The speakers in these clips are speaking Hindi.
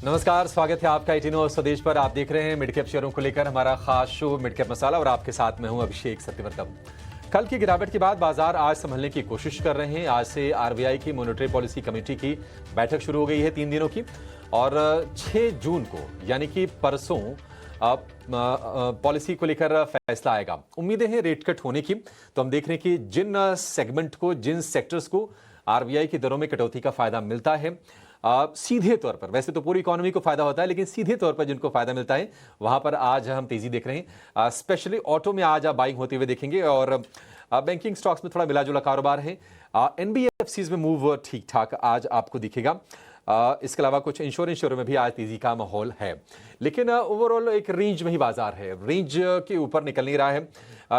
नमस्कार, स्वागत है आपका 18 स्वदेश पर। आप देख रहे हैं मिड कैप शेयरों को लेकर हमारा खास शो मिड कैप मसाला और आपके साथ मैं हूं अभिषेक सत्यवर्तम। कल की गिरावट के बाद बाजार आज संभलने की कोशिश कर रहे हैं। आज से आरबीआई की मॉनेटरी पॉलिसी कमेटी की बैठक शुरू हो गई है 3 दिनों की और 6 जून को यानी कि परसों पॉलिसी को लेकर फैसला आएगा। उम्मीदें हैं रेट कट होने की। तो हम देख रहे हैं कि जिन सेगमेंट को, जिन सेक्टर्स को आरबीआई की दरों में कटौती का फायदा मिलता है, सीधे तौर पर, वैसे तो पूरी इकोनॉमी को फायदा होता है लेकिन सीधे तौर पर जिनको फायदा मिलता है वहां पर आज हम तेजी देख रहे हैं। स्पेशली ऑटो में आज आप बाइंग होते हुए देखेंगे और बैंकिंग स्टॉक्स में थोड़ा मिला जुला कारोबार है। एनबीएफसीज में मूव ठीक ठाक आज आपको दिखेगा। इसके अलावा कुछ इंश्योरेंस शेयरों में भी आज तेजी का माहौल है, लेकिन ओवरऑल एक रेंज में ही बाजार है। रेंज के ऊपर निकल नहीं रहा है।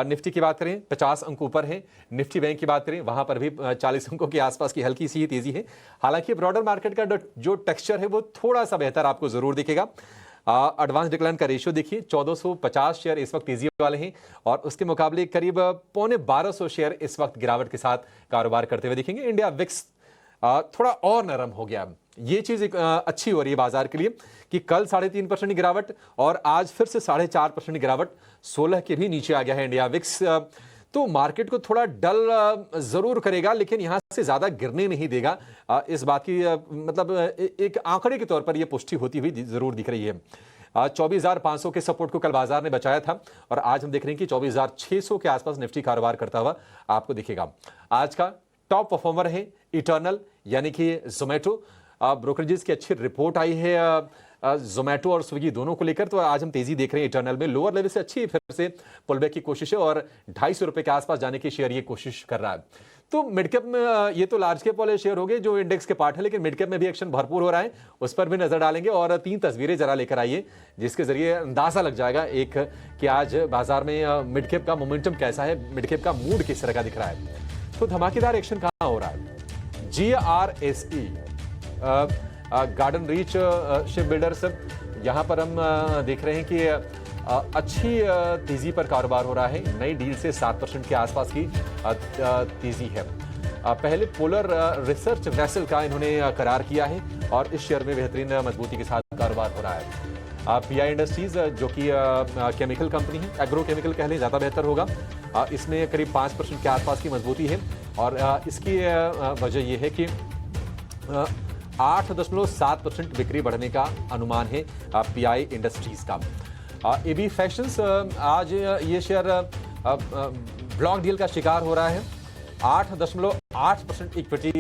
निफ्टी की बात करें 50 अंक ऊपर है। निफ्टी बैंक की बात करें वहां पर भी 40 अंकों के आसपास की हल्की सी तेजी है। हालांकि ब्रॉडर मार्केट का जो टेक्सचर है वो थोड़ा सा बेहतर आपको जरूर दिखेगा। एडवांस डिक्लाइन का रेशियो देखिए, 1450 शेयर इस वक्त तेजी वाले हैं और उसके मुकाबले करीब 1250 शेयर इस वक्त गिरावट के साथ कारोबार करते हुए दिखेंगे। इंडिया विक्स थोड़ा और नरम हो गया। ये चीज एक अच्छी हो रही है बाजार के लिए कि कल 3.5% गिरावट और आज फिर से 4.5% गिरावट, 16 के भी नीचे आ गया है इंडिया विक्स। तो मार्केट को थोड़ा डल जरूर करेगा लेकिन यहां से ज्यादा गिरने नहीं देगा। इस बात की मतलब एक आंकड़े के तौर पर यह पुष्टि होती हुई जरूर दिख रही है। 24,500 के सपोर्ट को कल बाजार ने बचाया था और आज हम देख रहे हैं कि 24,600 के आसपास निफ्टी कारोबार करता हुआ आपको दिखेगा। आज का टॉप परफॉर्मर है इटर्नल यानी कि जोमेटो। ब्रोकरेजेस की अच्छी रिपोर्ट आई है जोमेटो और स्विगी दोनों को लेकर, तो आज हम तेजी देख रहे हैं इटर्नल में। लोअर लेवल से अच्छी फिर से पुलबैक की कोशिश है और 250 रुपए के आसपास जाने की शेयर ये कोशिश कर रहा है। तो मिड कैप में ये तो लार्ज कैप वाले शेयर हो गए जो इंडेक्स के पार्ट है, लेकिन मिड कैप में भी एक्शन भरपूर हो रहा है, उस पर भी नजर डालेंगे और 3 तस्वीरें जरा लेकर आइए जिसके जरिए अंदाजा लग जाएगा एक कि आज बाजार में मिड कैप का मोमेंटम कैसा है, मिड कैप का मूड किस तरह का दिख रहा है। तो धमाकेदार एक्शन कहां हो रहा है? GRSE garden reach ship builders, यहां पर हम देख रहे हैं कि अच्छी तेजी पर कारोबार हो रहा है। नई डील से 7% के आसपास की तेजी है। पहले पोलर रिसर्च वेसल का इन्होंने करार किया है और इस शेयर में बेहतरीन मजबूती के साथ कारोबार हो रहा है। पीआई इंडस्ट्रीज जो कि केमिकल कंपनी है, एग्रो केमिकल कह लें ज्यादा बेहतर होगा, इसमें करीब 5% के आसपास की मजबूती है और इसकी वजह यह है कि 8.7% बिक्री बढ़ने का अनुमान है पीआई इंडस्ट्रीज का। एबी फैशंस आज ये शेयर ब्लॉक डील का शिकार हो रहा है। 8.8% इक्विटी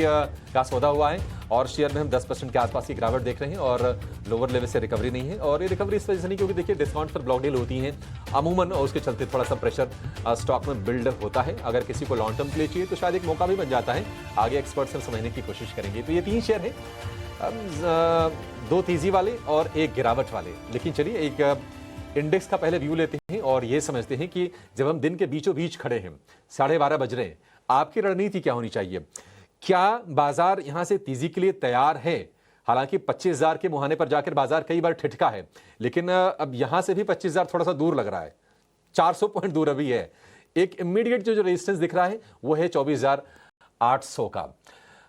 का सौदा हुआ है और शेयर में हम 10% के आसपास की गिरावट देख रहे हैं और लोअर लेवल से रिकवरी नहीं है। और ये रिकवरी इस वजह से नहीं क्योंकि देखिए डिस्काउंट पर ब्लॉक डील होती हैं अमूमन और उसके चलते थोड़ा सा प्रेशर स्टॉक में बिल्ड होता है। अगर किसी को लॉन्ग टर्म के लिए चाहिए तो शायद एक मौका भी बन जाता है। आगे एक्सपर्ट्स हम समझने की कोशिश करेंगे। तो ये 3 शेयर हैं, 2 तेजी वाले और 1 गिरावट वाले। लेकिन चलिए एक इंडेक्स का पहले व्यू लेते हैं और ये समझते हैं कि जब हम दिन के बीचों बीच खड़े हैं, 12:30 बज रहे हैं, आपकी रणनीति क्या होनी चाहिए? क्या बाजार यहां से तेजी के लिए तैयार है? हालांकि 25,000 के मुहाने पर जाकर बाजार कई बार ठिठका है, लेकिन अब यहां से भी 25,000 थोड़ा सा दूर लग रहा है। 400 पॉइंट दूर अभी है। एक इमीडिएट जो रेजिस्टेंस दिख रहा है वो है 24,800 का।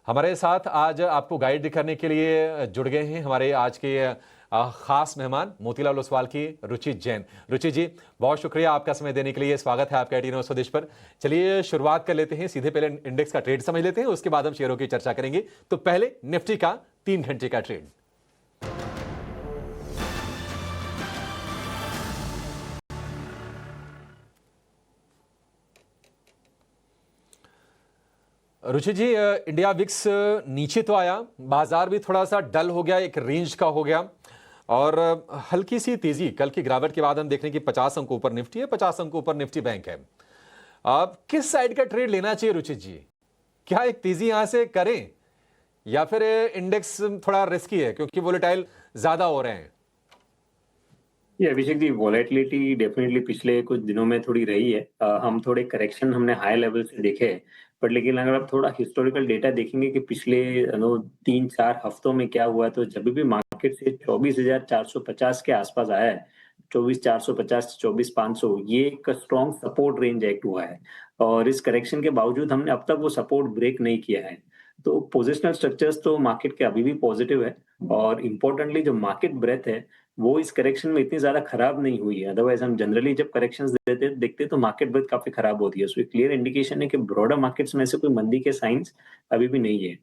हमारे साथ आज आपको गाइड करने के लिए जुड़ गए हैं हमारे आज के खास मेहमान मोतीलाल ओसवाल की रुचि जैन। रुचि जी, बहुत शुक्रिया आपका समय देने के लिए। स्वागत है आपका 18 स्वदेश पर। चलिए शुरुआत कर लेते हैं, सीधे पहले इंडेक्स का ट्रेड समझ लेते हैं, उसके बाद हम शेयरों की चर्चा करेंगे। तो पहले निफ्टी का 3 घंटे का ट्रेड। रुचि जी, इंडिया विक्स नीचे तो आया, बाजार भी थोड़ा सा डल हो गया, एक रेंज का हो गया और हल्की सी तेजी कल की गिरावट के बाद हम देख रहे हैं कि 50 अंक ऊपर निफ्टी है, 50 अंक ऊपर निफ्टी बैंक है। अब किस साइड का ट्रेड लेना चाहिए रुचि जी? क्या एक तेजी यहां से करें या फिर इंडेक्स थोड़ा रिस्की है क्योंकि वोलेटाइल ज्यादा हो रहे हैं? ये अभिषेक जी, वॉलेटिलिटी डेफिनेटली पिछले कुछ दिनों में थोड़ी रही है। हम थोड़े करेक्शन हमने हाई लेवल से देखे हैं, पर लेकिन अगर आप थोड़ा हिस्टोरिकल डेटा देखेंगे कि पिछले 3-4 हफ्तों में क्या हुआ है, तो जब भी मार्केट से 24,450 के आसपास आया है, 24,450 से 24,500, ये एक स्ट्रॉन्ग सपोर्ट रेंज एक्ट हुआ है और इस करेक्शन के बावजूद हमने अब तक वो सपोर्ट ब्रेक नहीं किया है। तो पोजिशनल स्ट्रक्चर्स तो मार्केट के अभी भी पॉजिटिव है और इम्पोर्टेंटली जो मार्केट ब्रेथ है वो इस करेक्शन में इतनी ज्यादा खराब नहीं हुई है। अदरवाइज हम जनरली जब करेक्शंस देखते हैं तो मार्केट ब्रेथ काफी खराब होती है। सो क्लियर इंडिकेशन है कि ब्रॉडर मार्केट्स में से कोई मंदी के साइंस अभी भी नहीं है।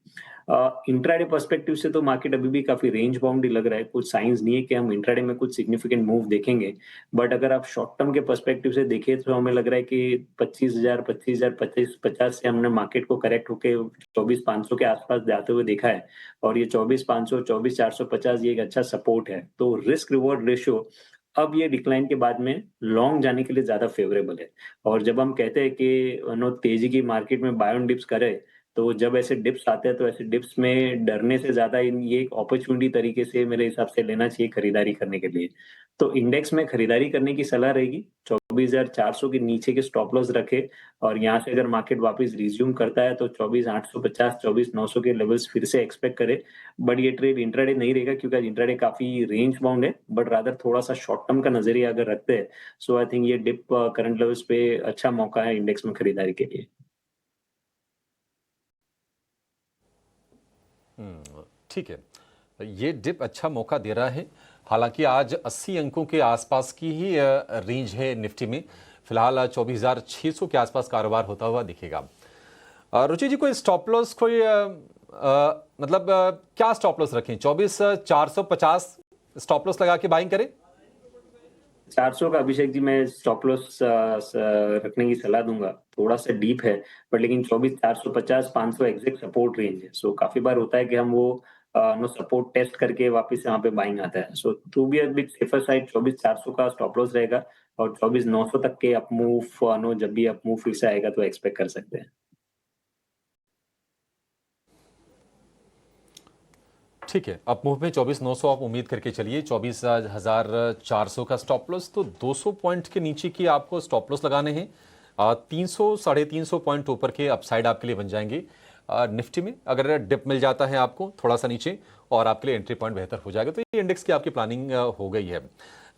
इंट्राडे पर्सपेक्टिव से तो मार्केट अभी भी काफी रेंज बाउंड ही लग रहा है। कुछ साइंस नहीं है कि हम इंट्राडे में कुछ सिग्निफिकेंट मूव देखेंगे। बट अगर आप शॉर्ट टर्म के पर्सपेक्टिव से देखें तो हमें लग रहा है कि 25,000 से हमने मार्केट को करेक्ट होके 24,500 के आसपास जाते हुए देखा है। और ये 24,500 24,450 ये एक अच्छा सपोर्ट है। तो रिस्क रिवॉर्ड रेशियो अब ये डिक्लाइन के बाद में लॉन्ग जाने के लिए ज्यादा फेवरेबल है। और जब हम कहते हैं कि तेजी की मार्केट में बाय ऑन डिप्स करे, तो जब ऐसे डिप्स आते हैं तो ऐसे डिप्स में डरने से ज्यादा ये एक अपॉर्चुनिटी तरीके से मेरे हिसाब से लेना चाहिए खरीदारी करने के लिए। तो इंडेक्स में खरीदारी करने की सलाह रहेगी। 24,400 के नीचे के स्टॉप लॉस रखे। और यहाँ से अगर मार्केट वापस रिज्यूम करता है तो 24,850 24,900 के लेवल्स फिर से एक्सपेक्ट करे। बट ये ट्रेड इंट्राडे नहीं रहेगा क्योंकि आज इंट्राडे काफी रेंज बाउंड है। बट रादर थोड़ा सा शॉर्ट टर्म का नजरिया अगर रखते हैं, सो आई थिंक ये डिप करंट लेवल्स पे अच्छा मौका है इंडेक्स में खरीदारी के लिए। ठीक है, ये डिप अच्छा मौका दे रहा है। हालांकि आज 80 अंकों के आसपास की ही रेंज है निफ्टी में। फिलहाल 24,600 के आसपास कारोबार होता हुआ दिखेगा। रुचि जी, कोई स्टॉप लॉस, कोई मतलब क्या स्टॉप लॉस रखें? 24,450 स्टॉप लॉस लगा के बाइंग करें? 400 का अभिषेक जी मैं स्टॉप लॉस रखने की सलाह दूंगा। थोड़ा सा डीप है, बट लेकिन 24,450 500 एग्जैक्ट सपोर्ट रेंज है। सो काफी बार होता है कि हम वो नो सपोर्ट टेस्ट करके वापस यहाँ पे बाइंग आता है। So to be a bit safer side 24,400 का स्टॉप लॉस रहेगा। और 24,900 तक के अप मूव नो जब भी अप मूव फिर से आएगा तो एक्सपेक्ट कर सकते हैं। ठीक है, अप मूव में 24,900 आप उम्मीद करके चलिए। 24,400 का स्टॉप लॉस, तो 200 पॉइंट के नीचे की आपको स्टॉप लॉस लगाने हैं। 300 350 पॉइंट ऊपर के अपसाइड आपके लिए बन जाएंगे। निफ्टी में अगर डिप मिल जाता है आपको थोड़ा सा नीचे, और आपके लिए एंट्री पॉइंट बेहतर हो जाएगा। तो ये इंडेक्स की आपकी प्लानिंग हो गई है।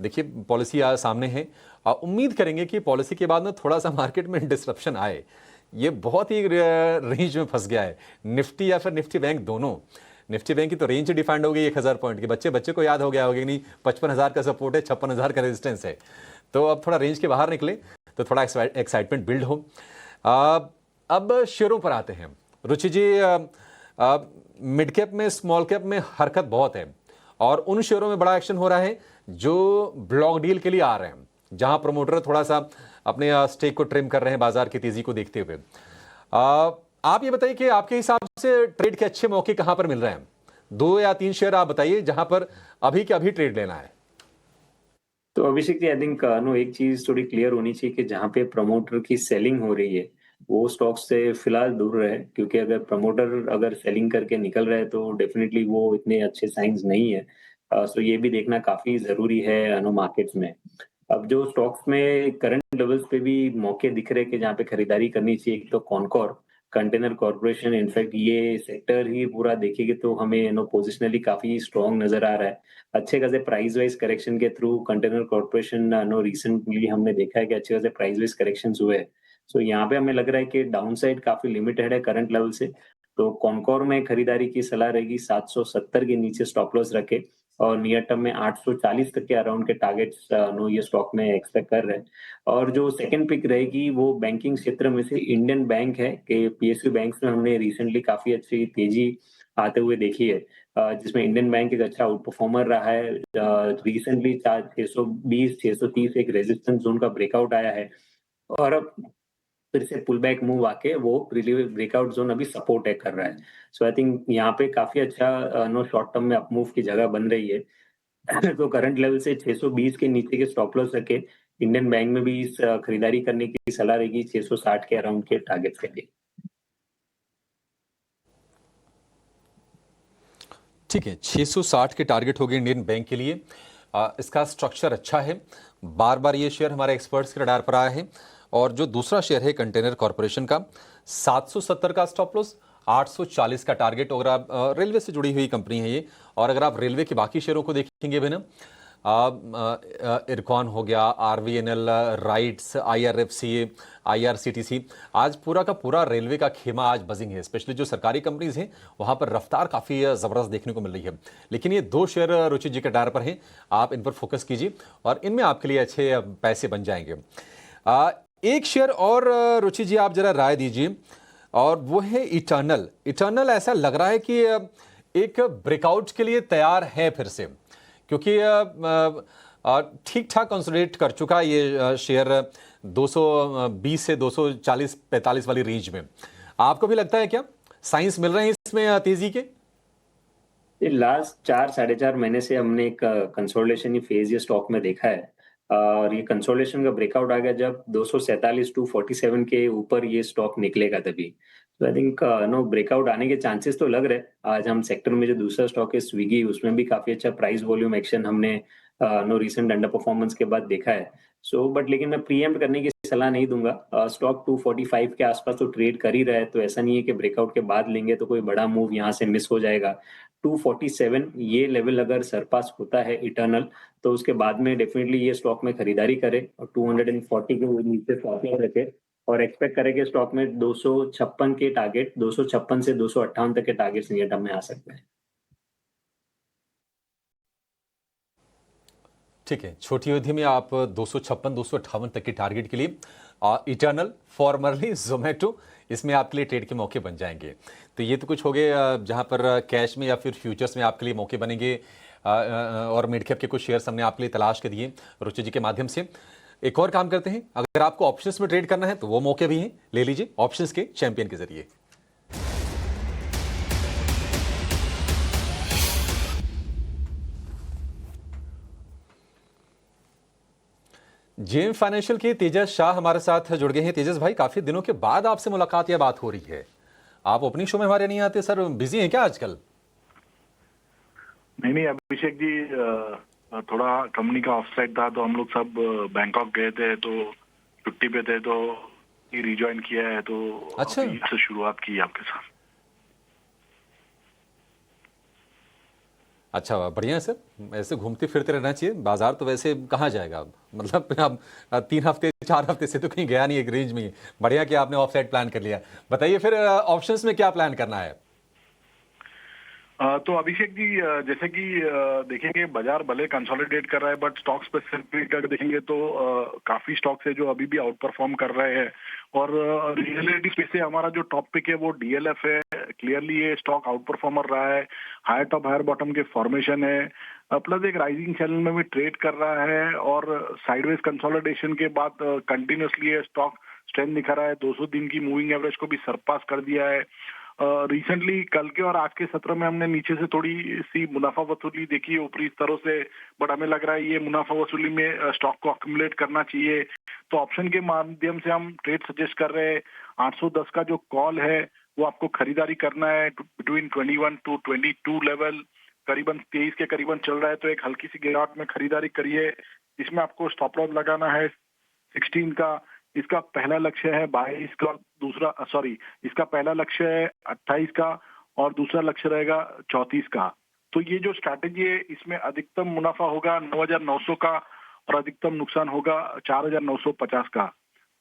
देखिए, पॉलिसी सामने है। उम्मीद करेंगे कि पॉलिसी के बाद में थोड़ा सा मार्केट में डिसरप्शन आए। ये बहुत ही रेंज में फंस गया है, निफ्टी या फिर निफ्टी बैंक दोनों। निफ्टी बैंक की तो रेंज डिफाइंड हो गई 1,000 पॉइंट की। बच्चे को याद हो गया होगा कि नहीं, 55,000 का सपोर्ट है, 56,000 का रेजिस्टेंस है। तो अब थोड़ा रेंज के बाहर निकले तो थोड़ा एक्साइटमेंट बिल्ड हो। अब शेयरों पर आते हैं। रुचि जी, मिड कैप में, स्मॉल कैप में हरकत बहुत है, और उन शेयरों में बड़ा एक्शन हो रहा है जो ब्लॉक डील के लिए आ रहे हैं, जहां प्रमोटर थोड़ा सा अपने स्टेक को ट्रिम कर रहे हैं बाजार की तेजी को देखते हुए। आप ये बताइए कि आपके हिसाब से ट्रेड के अच्छे मौके कहां पर मिल रहे हैं? 2 या 3 शेयर आप बताइए जहां पर अभी के अभी ट्रेड लेना है। तो अभिषेक जी आई थिंक नो एक चीज थोड़ी क्लियर होनी चाहिए कि जहाँ पे प्रमोटर की सेलिंग हो रही है वो स्टॉक से फिलहाल दूर रहे। क्योंकि अगर प्रमोटर अगर सेलिंग करके निकल रहे हैं तो डेफिनेटली वो इतने अच्छे साइंस नहीं है। सो ये भी देखना काफी जरूरी है नो मार्केट्स में। अब जो स्टॉक्स में करंट लेवल्स पे भी मौके दिख रहे हैं कि जहाँ पे खरीदारी करनी चाहिए, एक तो कॉनकॉर कंटेनर कॉर्पोरेशन। इनफैक्ट ये सेक्टर ही पूरा देखेंगे तो हमें नो पोजिशनली काफी स्ट्रॉन्ग नजर आ रहा है। अच्छे खासे प्राइस वाइज करेक्शन के through container corporation know recently हमने देखा है कि अच्छे खासे प्राइस वाइज करेक्शन हुए हैं। सो यहाँ पे हमें लग रहा है कि डाउन साइड काफी लिमिटेड है करंट लेवल से। तो कॉनकॉर में खरीदारी की सलाह रहेगी। 770 के नीचे स्टॉप लॉस रखे। और नियर टर्म में 840 तक के अराउंड के टारगेट्स नो ये स्टॉक में एक्सपेक्ट कर रहे हैं। और जो सेकंड पिक रहेगी वो बैंकिंग क्षेत्र में से इंडियन बैंक है कि पीएसयू बैंक्स में हमने रिसेंटली काफी अच्छी तेजी आते हुए देखी है। जिसमें इंडियन बैंक एक अच्छा आउट परफॉर्मर रहा है। रिसेंटली 620 630 एक रेजिस्टेंस जोन का ब्रेकआउट आया है। और अब फिर से पुल बैक मूव आके वो ब्रेकआउट जोन अभी सपोर्ट कर रहा है। सो आई थिंक यहाँ पे काफी अच्छा नो शॉर्ट टर्म में अप मूव की जगह बन रही है। तो करंट लेवल से 620 के नीचे के स्टॉप लॉस रखे। इंडियन बैंक में भी इस खरीदारी करने की सलाह रहेगी 660 के अराउंड के टारगेट के लिए। ठीक है, 660 के टारगेट हो गए इंडियन बैंक के लिए। इसका स्ट्रक्चर अच्छा है। बार बार ये शेयर हमारे एक्सपर्ट्स के रडार पर आया है। और जो दूसरा शेयर है कंटेनर कॉर्पोरेशन का, 770 का स्टॉप लॉस, 840 का टारगेट। अगर आप रेलवे से जुड़ी हुई कंपनी है ये, और अगर आप रेलवे के बाकी शेयरों को देखेंगे भी ना, इरकॉन हो गया, आरवीएनएल, राइट्स, आईआरएफसी, आईआरसीटीसी, आज पूरा का पूरा रेलवे का खेमा आज बजिंग है। स्पेशली जो सरकारी कंपनीज हैं वहां पर रफ्तार काफ़ी ज़बरदस्त देखने को मिल रही है। लेकिन ये दो शेयर रुचि जी के टायर पर हैं, आप इन पर फोकस कीजिए और इनमें आपके लिए अच्छे पैसे बन जाएंगे। एक शेयर और रुचि जी आप जरा राय दीजिए, और वो है इटर्नल। इटर्नल ऐसा लग रहा है कि एक ब्रेकआउट के लिए तैयार है फिर से, क्योंकि ठीक ठाक कंसोलिडेट कर चुका है ये शेयर 220 से 240-45 वाली रेंज में। आपको भी लगता है क्या साइंस मिल रहे हैं इसमें तेजी के? लास्ट 4-4.5 महीने से हमने एक कंसोलिडेशन फेज ये स्टॉक में देखा है, और ये कंसोलिडेशन का ब्रेकआउट आ गया जब 247 टू 47 के ऊपर ये स्टॉक निकलेगा तभी। तो आई थिंक नो ब्रेकआउट आने के चांसेस तो लग रहे हैं। आज हम सेक्टर में जो दूसरा स्टॉक है स्विगी, उसमें भी काफी अच्छा प्राइस वॉल्यूम एक्शन हमने नो रिसेंट अंडर परफॉर्मेंस के बाद देखा है। सो बट लेकिन मैं प्रीएम्प्ट करने की सलाह नहीं दूंगा। स्टॉक 245 के आसपास तो ट्रेड कर ही रहा है, तो ऐसा नहीं है कि ब्रेकआउट के बाद लेंगे तो कोई बड़ा मूव यहाँ से मिस हो जाएगा। 247 ये लेवल अगर सरपास होता है इटर्नल, तो उसके बाद में डेफिनेटली ये स्टॉक में खरीदारी करे और 240 के नीचे स्टॉप लॉस रखे और एक्सपेक्ट करें कि स्टॉक में 256 के टारगेट, 256 से 258 तक के टारगेट्स नियर टर्म में आ सकते हैं। ठीक है, छोटी अवधि में आप 256-258 तक के टारगेट के लिए इटर्नल, फॉर्मरली जोमेटो, इसमें आपके लिए ट्रेड के मौके बन जाएंगे। तो ये तो कुछ हो गए जहां पर कैश में या फिर फ्यूचर्स में आपके लिए मौके बनेंगे, और मिड कैप के कुछ शेयर्स हमने आपके लिए तलाश के दिए रुचि जी के माध्यम से। एक और काम करते हैं, अगर आपको ऑप्शंस में ट्रेड करना है तो वो मौके भी हैं, ले लीजिए ऑप्शंस के चैंपियन के जरिए। जेएम फाइनेंशियल के तेजस शाह हमारे साथ जुड़ गए हैं। तेजस भाई, काफी दिनों के बाद आपसे मुलाकात या बात हो रही है। आप ओपनिंग शो में हमारे नहीं आते सर, बिजी हैं क्या आजकल? नहीं अभिषेक जी, थोड़ा कंपनी का ऑफ साइड था तो हम लोग सब बैंकॉक गए थे, तो छुट्टी पे थे, तो रिज्वाइन किया है, तो अच्छा, से शुरुआत की आपके साथ। अच्छा, बढ़िया है सर। ऐसे घूमते फिरते रहना चाहिए। बाजार तो वैसे कहाँ जाएगा, मतलब अब 3 हफ्ते 4 हफ्ते से तो कहीं गया नहीं एक रेंज में। बढ़िया कि आपने ऑफ साइड प्लान कर लिया। बताइए फिर ऑप्शंस में क्या प्लान करना है? तो अभिषेक जी, जैसे कि देखेंगे बाजार भले कंसोलिडेट कर रहा है, बट स्टॉक स्पेसिफिक अगर देखेंगे तो काफी स्टॉक्स है जो अभी भी आउट परफॉर्म कर रहे हैं। और रियलिटी स्पेस से हमारा जो टॉप पिक है वो डीएलएफ है। क्लियरली ये स्टॉक आउट परफॉर्मर रहा है, हायर टॉप हायर बॉटम के फॉर्मेशन है, प्लस एक राइजिंग चैनल में भी ट्रेड कर रहा है, और साइडवेज कंसोलिडेशन के बाद कंटिन्यूसली ये स्टॉक स्ट्रेंथ दिखा रहा है। 200 दिन की मूविंग एवरेज को भी सरपास कर दिया है। रिसेंटली कल के और आज के सत्र में हमने नीचे से थोड़ी सी मुनाफा वसूली देखी है ऊपरी स्तरों से, बट हमें लग रहा है ये मुनाफा वसूली में स्टॉक को अक्यूमुलेट करना चाहिए। तो ऑप्शन के माध्यम से हम ट्रेड सजेस्ट कर रहे हैं। 810 का जो कॉल है वो आपको खरीदारी करना है बिटवीन 21 टू 22 लेवल, करीबन 23 के करीबन चल रहा है, तो एक हल्की सी गिरावट में खरीदारी करिए। इसमें आपको स्टॉप लॉस लगाना है 16 का। इसका पहला लक्ष्य है 22 का, इसका पहला लक्ष्य है 28 का, और दूसरा लक्ष्य रहेगा 34 का। तो ये जो स्ट्रैटेजी है इसमें अधिकतम मुनाफा होगा 9,900 का और अधिकतम नुकसान होगा 4,950 का।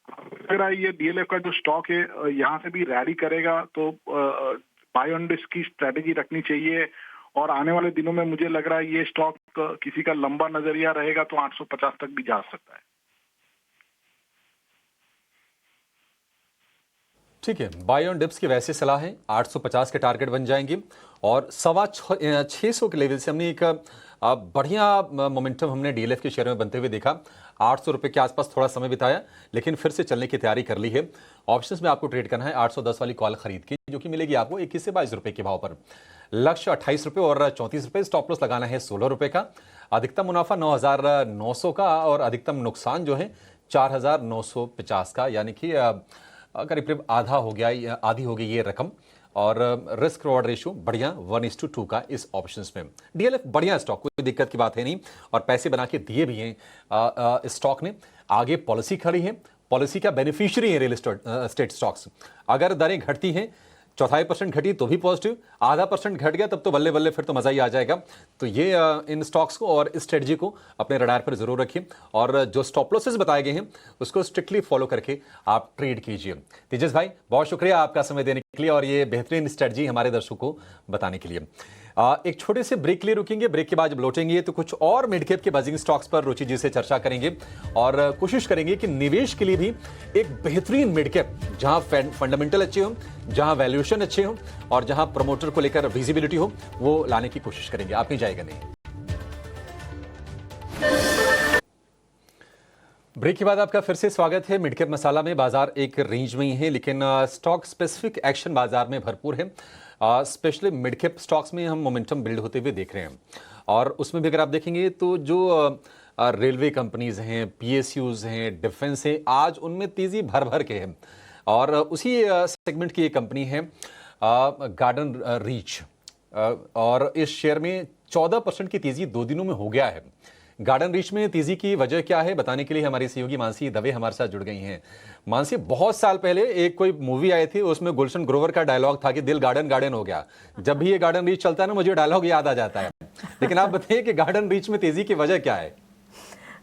लग रहा है ये डीएलएफ का जो स्टॉक है यहाँ से भी रैली करेगा, तो बाय ऑन डिस्क की स्ट्रैटेजी रखनी चाहिए। और आने वाले दिनों में मुझे लग रहा है ये स्टॉक किसी का लंबा नजरिया रहेगा तो 850 तक भी जा सकता है। ठीक है, बाय ऑन डिप्स की वैसे सलाह है, 850 के टारगेट बन जाएंगे, और 650 के लेवल से हमने एक बढ़िया मोमेंटम हमने डीएलएफ के शेयर में बनते हुए देखा। 800 रुपये के आसपास थोड़ा समय बिताया, लेकिन फिर से चलने की तैयारी कर ली है। ऑप्शंस में आपको ट्रेड करना है 810 वाली कॉल खरीद के, जो कि मिलेगी आपको 21 से 22 रुपये के भाव पर। लक्ष्य 28 रुपये और 34 रुपये। स्टॉप लॉस लगाना है 16 रुपये का। अधिकतम मुनाफा 9,900 का और अधिकतम नुकसान जो है 4,950 का, यानी कि करीब आधा हो गया, आधी हो गई ये रकम। और रिस्क रिवॉर्ड रेशियो बढ़िया 1:2 का इस ऑप्शंस में। डीएलएफ बढ़िया स्टॉक, कोई दिक्कत की बात है नहीं, और पैसे बना के दिए भी हैं स्टॉक ने। आगे पॉलिसी खड़ी है, पॉलिसी का बेनिफिशियरी है रियल एस्टेट स्टॉक्स। अगर दरें घटती हैं 0.25% घटी तो भी पॉजिटिव, 0.5% घट गया तब तो बल्ले बल्ले, फिर तो मजा ही आ जाएगा। तो ये इन स्टॉक्स को और इस स्ट्रेटजी को अपने रडार पर जरूर रखिए और जो स्टॉप लॉसेस बताए गए हैं उसको स्ट्रिक्टली फॉलो करके आप ट्रेड कीजिए। तेजस भाई, बहुत शुक्रिया आपका समय देने के लिए और ये बेहतरीन स्ट्रेटजी हमारे दर्शकों को बताने के लिए। एक छोटे से ब्रेक के लिए रुकेंगे, ब्रेक के बाद जब लौटेंगे तो कुछ और मिड कैप के बजिंग स्टॉक्स पर रुचि जी से चर्चा करेंगे और कोशिश करेंगे कि निवेश के लिए भी एक बेहतरीन मिड कैप जहां फंडामेंटल अच्छे हो, जहां वैल्यूएशन अच्छे हो और जहां प्रमोटर को लेकर विजिबिलिटी हो, वो लाने की कोशिश करेंगे। आप नहीं जाएगा नहीं। ब्रेक के बाद आपका फिर से स्वागत है। मिड कैप मसाला में बाजार एक रेंज में ही है, लेकिन स्टॉक स्पेसिफिक एक्शन बाजार में भरपूर है। स्पेशली मिड कैप स्टॉक्स में हम मोमेंटम बिल्ड होते हुए देख रहे हैं और उसमें भी अगर आप देखेंगे तो जो रेलवे कंपनीज हैं, पीएसयूज हैं, डिफेंस हैं, आज उनमें तेजी भर भर के है और उसी सेगमेंट की एक कंपनी है गार्डन रीच और इस शेयर में 14% की तेजी 2 दिनों में हो गया है। गार्डन रीच में तेजी की वजह क्या है बताने के लिए हमारी सहयोगी मानसी दवे हमारे साथ जुड़ गई हैं। मानसी, बहुत साल पहले एक कोई मूवी आई थी, उसमें गुलशन ग्रोवर का डायलॉग था कि दिल गार्डन गार्डन हो गया। जब भी ये गार्डन रीच चलता है ना, मुझे डायलॉग याद आ जाता है। लेकिन आप बताइए कि गार्डन रीच में तेजी की वजह क्या है?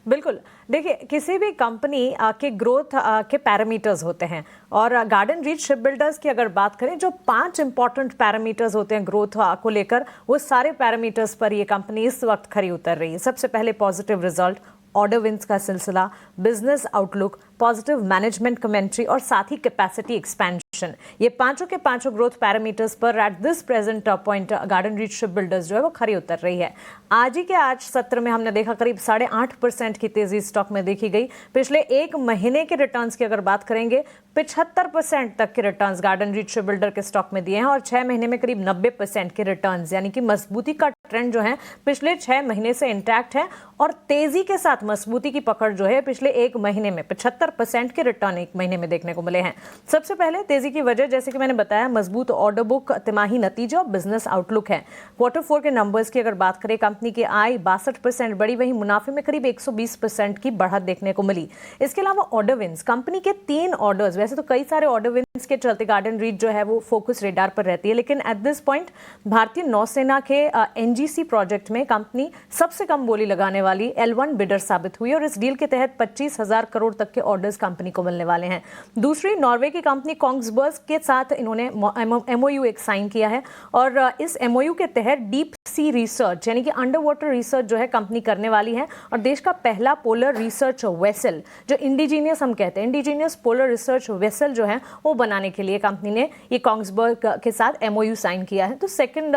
बिल्कुल, देखिए किसी भी कंपनी के ग्रोथ के पैरामीटर्स होते हैं और गार्डन रीच शिप बिल्डर्स की अगर बात करें, जो 5 इंपॉर्टेंट पैरामीटर्स होते हैं ग्रोथ को लेकर, वो सारे पैरामीटर्स पर ये कंपनी इस वक्त खरी उतर रही है। सबसे पहले पॉजिटिव रिजल्ट, ऑर्डर विंस का सिलसिला, business outlook, positive management commentary और साथ ही कैपेसिटी एक्सपेंशन, ये पांचों के पांचों ग्रोथ पैरामीटर्स पर at this present point garden reach ship builders जो है वो खरी उतर रही है। आज सत्र में हमने देखा करीब 8.5% की तेजी स्टॉक में देखी गई। पिछले एक महीने के रिटर्न्स की अगर बात करेंगे, 75% तक के returns garden reach ship builder के स्टॉक में दिए हैं और 6 महीने में करीब 90% के रिटर्न्स, यानी कि मजबूती का ट्रेंड जो है पिछले 6 महीने से इंटैक्ट है और तेजी के साथ मजबूती की पकड़ जो है पिछले एक महीने में 75% के रिटर्न एक महीने में देखने को मिले हैं। सबसे पहले तेजी की वजह, जैसे कि मैंने बताया, मजबूत ऑर्डर बुक, तिमाही नतीजा और बिजनेस आउटलुक है। Q4 के नंबर्स की अगर बात करें, कंपनी की आय 62% बढ़ी, वहीं मुनाफे में करीब 120% की बढ़त देखने को मिली। इसके अलावा ऑर्डर विंस, कंपनी के 3 ऑर्डर्स, वैसे तो कई सारे ऑर्डर विंस के चलते गार्डन रीच जो है वो फोकस रेडार पर रहती है, लेकिन एट दिस पॉइंट भारतीय नौसेना के एनजीसी प्रोजेक्ट में कंपनी सबसे कम बोली लगाने वाली L1 बिडर साबित हुई और इस डील के तहत 25,000 करोड़ तक के ऑर्डर्स कंपनी को मिलने वाले हैं। दूसरी, नॉर्वे की कंपनी कोंग्सबर्ग के साथ इन्होंने MOU एक साइन किया है और इस MOU के तहत डीप सी रिसर्च यानी कि अंडर वाटर रिसर्च जो है कंपनी करने वाली है और देश का पहला पोलर रिसर्च वेसल, जो इंडिजीनियस हम कहते हैं, इंडिजीनियस पोलर रिसर्च वेसल जो है वो बनाने के लिए कंपनी ने ये कोंग्सबर्ग के साथ MOU साइन किया है। तो सेकंड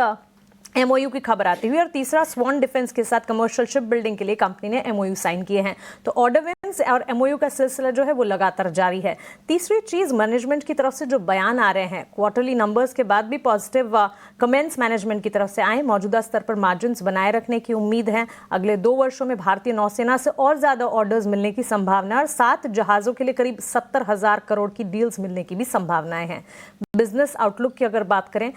MOU की खबर आती हुई। और तीसरा, स्वान डिफेंस के साथ कमर्शियल शिप बिल्डिंग के लिए कंपनी ने MOU साइन किए हैं। तो ऑर्डर विंस और MOU का सिलसिला जो है वो लगातार जारी है। तीसरी चीज, मैनेजमेंट की तरफ से जो बयान आ रहे हैं, क्वार्टरली नंबर्स के बाद भी पॉजिटिव कमेंट्स मैनेजमेंट की तरफ से आए। मौजूदा स्तर पर मार्जिन्स बनाए रखने की उम्मीद है। अगले 2 वर्षों में भारतीय नौसेना से और ज्यादा ऑर्डर्स मिलने की संभावना और 7 जहाजों के लिए करीब 70,000 करोड़ की डील्स मिलने की भी संभावनाएं हैं। बिजनेस आउटलुक की अगर बात करें,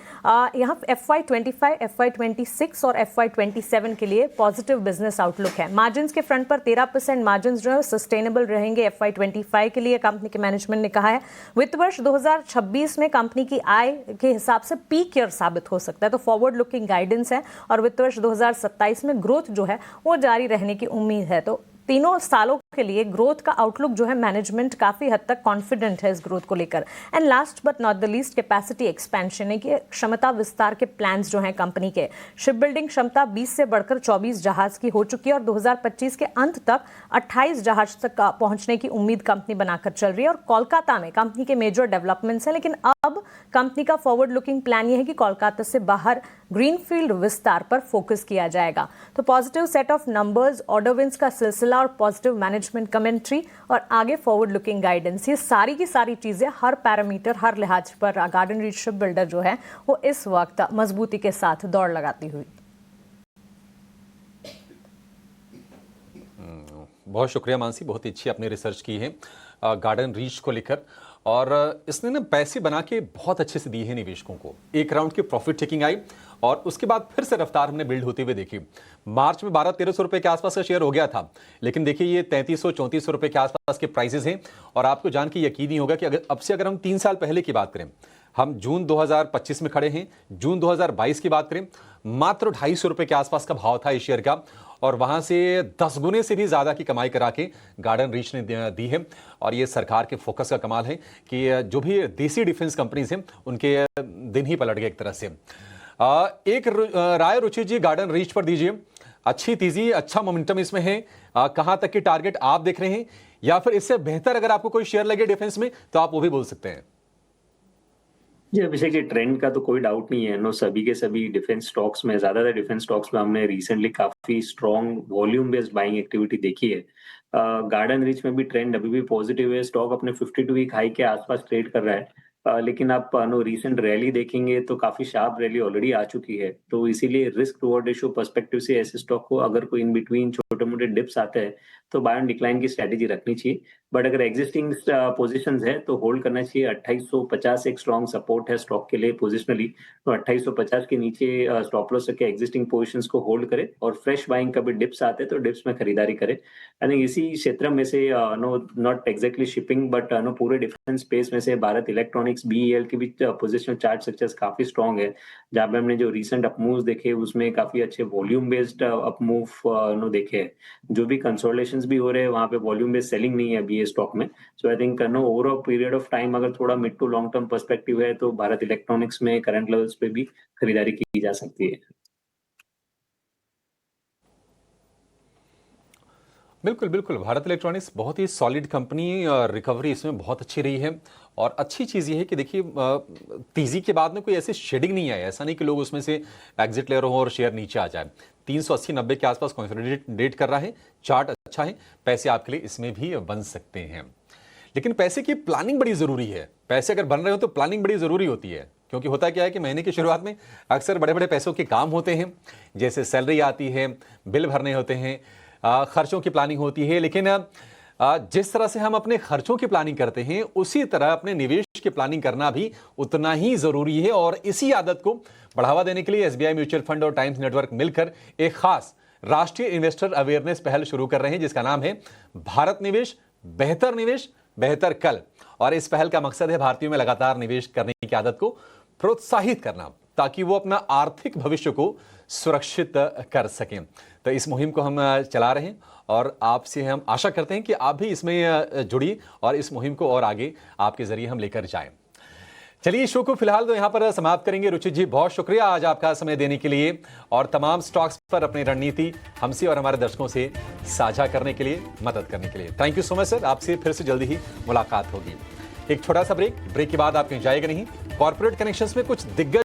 यहाँ FY25, FY26 और FY27 के लिए पॉजिटिव बिजनेस आउटलुक है। मार्जिन्स के फ्रंट पर 13% मार्जिन्स जो है सस्टेनेबल रहेंगे FY25 के लिए, कंपनी के मैनेजमेंट ने कहा है। वित्त वर्ष 2026 में कंपनी की आय के हिसाब से पीक ईयर साबित हो सकता है, तो फॉरवर्ड लुकिंग गाइडेंस है और वित्त वर्ष 2027 में ग्रोथ जो है वो जारी रहने की उम्मीद है। तो तीनों सालों के लिए ग्रोथ का आउटलुक जो है, मैनेजमेंट काफी हद तक कॉन्फिडेंट है इस ग्रोथ को लेकर। And last but not the least, capacity expansion, की क्षमता विस्तार के प्लान्स जो हैं कंपनी के। शिप बिल्डिंग क्षमता 20 से बढ़कर 24 जहाज की हो चुकी है और 2025 के अंत तक 28 जहाज तक पहुंचने की उम्मीद कंपनी बनाकर चल रही है। और कोलकाता में कंपनी के मेजर डेवलपमेंट्स हैं, लेकिन अब कंपनी का फॉरवर्ड लुकिंग प्लान ये है कि कोलकाता से बाहर ग्रीनफील्ड विस्तार पर फोकस किया जाएगा। तो positive set of numbers, order wins का सिलसिला और पॉजिटिव मैनेजमेंट कमेंट्री और आगे फॉरवर्ड लुकिंग गाइडेंस, ये सारी की सारी चीजें हर पैरामीटर, हर लिहाज पर गार्डन रीच शिप बिल्डर जो है वो इस वक्त मजबूती के साथ दौड़ लगाती हुई। बहुत शुक्रिया मानसी, बहुत ही अच्छी आपने रिसर्च की है गार्डन रीच को लेकर और इसने ना पैसे बना के बहुत अच्छे से दिए हैं निवेशकों को। एक राउंड की प्रॉफिट टेकिंग आई और उसके बाद फिर से रफ्तार हमने बिल्ड होते हुए देखी। मार्च में 1200-1300 रुपए के आसपास का शेयर हो गया था, लेकिन देखिए ये 3300-3400 रुपए के आसपास के प्राइसेस हैं और आपको जान के यकीन नहीं होगा कि अगर अब से अगर हम 3 साल पहले की बात करें, हम जून 2025 में खड़े हैं। जून 2022 की बात करें, मात्र 250 रुपए के आसपास का भाव था इस शेयर का, और वहां से 10 गुने से भी ज्यादा की कमाई करा के गार्डन रीच ने दी है। और ये सरकार के फोकस का कमाल है कि जो भी देसी डिफेंस कंपनीज हैं उनके दिन ही पलट गए एक तरह से। एक राय रुचि जी गार्डन रीच पर दीजिए। अच्छी तेजी, अच्छा मोमेंटम इसमें है। कहां तक की टारगेट आप देख रहे हैं, या फिर इससे बेहतर अगर आपको कोई शेयर लगे डिफेंस में तो आप वो भी बोल सकते हैं। जी अभिषेक जी, ट्रेंड का तो कोई डाउट नहीं है। नो, सभी के सभी डिफेंस स्टॉक्स में, ज्यादातर डिफेंस स्टॉक्स में हमने रिसेंटली काफी strong volume based buying activity देखी है। गार्डन रीच में भी ट्रेंड अभी भी पॉजिटिव है। स्टॉक अपने 52 वीक हाई के आसपास ट्रेड कर रहा है। लेकिन आप नो रिसेंट रैली देखेंगे तो काफी शार्प रैली ऑलरेडी आ चुकी है। तो इसीलिए रिस्क टुवर्ड रेशियो पर्सपेक्टिव से ऐसे स्टॉक को अगर कोई इन बिटवीन छोटे मोटे डिप्स आते हैं तो बाय ऑन डिक्लाइन की स्ट्रेटेजी रखनी चाहिए। बट अगर एग्जिस्टिंग पोजीशंस है तो होल्ड करना चाहिए। 2850 एक स्ट्रॉन्ग सपोर्ट है स्टॉक के लिए पोजिशनली। तो 2850 के नीचे स्टॉप लॉस रखे एक्जिस्टिंग पोजीशंस को होल्ड करे, और फ्रेश बाइंग कभी डिप्स आते तो डिप्स में खरीदारी करे। आई थिंक इसी क्षेत्र में से no not exactly shipping but no पूरे डिफेंस स्पेस में से भारत इलेक्ट्रॉनिक्स बीईएल की भी पोजिशन चार्ट स्ट्रक्चर्स काफी स्ट्रॉन्ग है। जहां पे हमने जो रिसेंट अपमूव्स देखे उसमें काफी अच्छे वॉल्यूम बेस्ड अपमूव नो देखे हैं। जो भी कंसोलिडेशंस भी हो रहे हैं वहां पे वॉल्यूम बेस्ड सेलिंग नहीं है अभी ये स्टॉक में। So I think no over a period of time अगर थोड़ा mid to long term perspective है तो भारत इलेक्ट्रॉनिक्स में करंट लेवल्स पे भी खरीदारी की जा सकती है। बिल्कुल बिल्कुल, भारत इलेक्ट्रॉनिक्स बहुत ही सॉलिड कंपनी, रिकवरी इसमें बहुत अच्छी रही है। और अच्छी चीज़ ये है कि देखिए तेजी के बाद में कोई ऐसे शेडिंग नहीं आई। ऐसा नहीं कि लोग उसमें से एग्जिट ले रहे हो और शेयर नीचे आ जाए। 380-90 के आसपास कंसोलिडेट कर रहा है। चार्ट अच्छा है, पैसे आपके लिए इसमें भी बन सकते हैं। लेकिन पैसे की प्लानिंग बड़ी ज़रूरी है। पैसे अगर बन रहे हो तो प्लानिंग बड़ी ज़रूरी होती है, क्योंकि होता क्या है कि महीने की शुरुआत में अक्सर बड़े बड़े पैसों के काम होते हैं, जैसे सैलरी आती है, बिल भरने होते हैं, खर्चों की प्लानिंग होती है। लेकिन जिस तरह से हम अपने खर्चों की प्लानिंग करते हैं उसी तरह अपने निवेश की प्लानिंग करना भी उतना ही जरूरी है। और इसी आदत को बढ़ावा देने के लिए एसबीआई म्यूचुअल फंड और टाइम्स नेटवर्क मिलकर एक खास राष्ट्रीय इन्वेस्टर अवेयरनेस पहल शुरू कर रहे हैं, जिसका नाम है भारत निवेश, बेहतर कल। और इस पहल का मकसद है भारतीयों में लगातार निवेश करने की आदत को प्रोत्साहित करना, ताकि वो अपना आर्थिक भविष्य को सुरक्षित कर सकें। तो इस मुहिम को हम चला रहे हैं और आपसे हम आशा करते हैं कि आप भी इसमें जुड़िए और इस मुहिम को और आगे आपके जरिए हम लेकर जाएं। चलिए, शो को फिलहाल तो यहां पर समाप्त करेंगे। रुचि जी, बहुत शुक्रिया आज आपका समय देने के लिए और तमाम स्टॉक्स पर अपनी रणनीति हमसे और हमारे दर्शकों से साझा करने के लिए, मदद करने के लिए। Thank you so much sir. आपसे फिर से जल्दी ही मुलाकात होगी। एक छोटा सा ब्रेक के बाद आप कहीं जाएगा नहीं। कॉर्पोरेट कनेक्शंस में कुछ दिग्गज